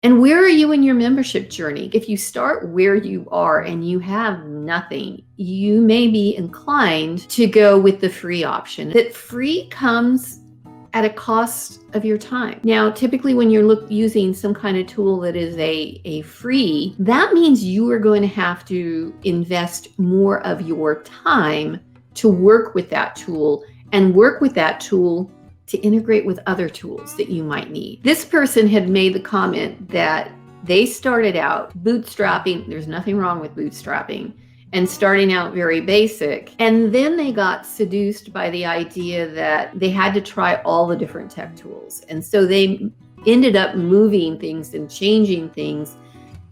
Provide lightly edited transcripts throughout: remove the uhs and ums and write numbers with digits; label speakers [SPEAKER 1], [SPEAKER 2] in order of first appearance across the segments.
[SPEAKER 1] And where are you in your membership journey? If you start where you are and you have nothing, you may be inclined to go with the free option. That free comes at a cost of your time. Now, typically when you're using some kind of tool that is a free, that means you are going to have to invest more of your time to work with that tool and work with that tool to integrate with other tools that you might need. This person had made the comment that they started out bootstrapping. There's nothing wrong with bootstrapping and starting out very basic. And then they got seduced by the idea that they had to try all the different tech tools. And so they ended up moving things and changing things.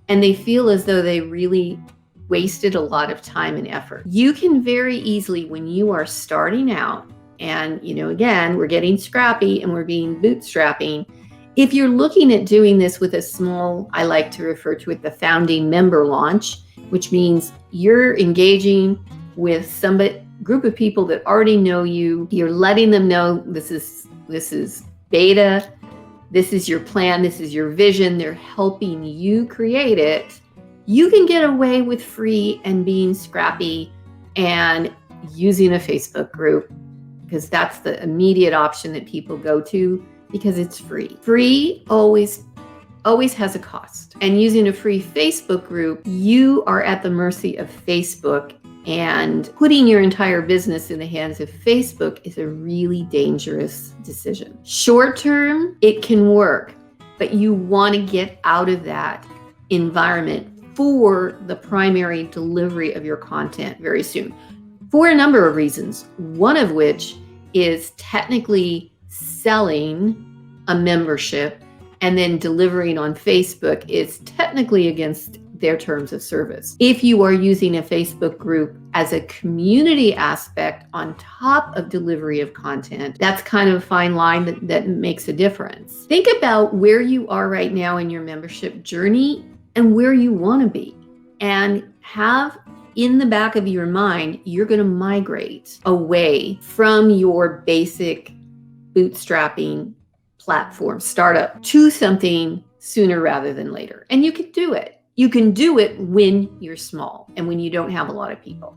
[SPEAKER 1] And they feel as though they really wasted a lot of time and effort. You can very easily, when you are starting out, and, again, we're getting scrappy and we're being bootstrapping. If you're looking at doing this with a small, I like to refer to it the founding member launch, which means you're engaging with group of people that already know you. You're letting them know this is beta. This is your plan. This is your vision. They're helping you create it. You can get away with free and being scrappy and using a Facebook group, because that's the immediate option that people go to because it's free. Free always has a cost. And using a free Facebook group, you are at the mercy of Facebook, and putting your entire business in the hands of Facebook is a really dangerous decision. Short term, it can work, but you want to get out of that environment for the primary delivery of your content very soon, for a number of reasons, one of which is technically selling a membership and then delivering on Facebook is technically against their terms of service. If you are using a Facebook group as a community aspect on top of delivery of content, that's kind of a fine line that makes a difference. Think about where you are right now in your membership journey and where you want to be, and have in the back of your mind, you're going to migrate away from your basic bootstrapping platform startup to something sooner rather than later. And you can do it. You can do it when you're small and when you don't have a lot of people.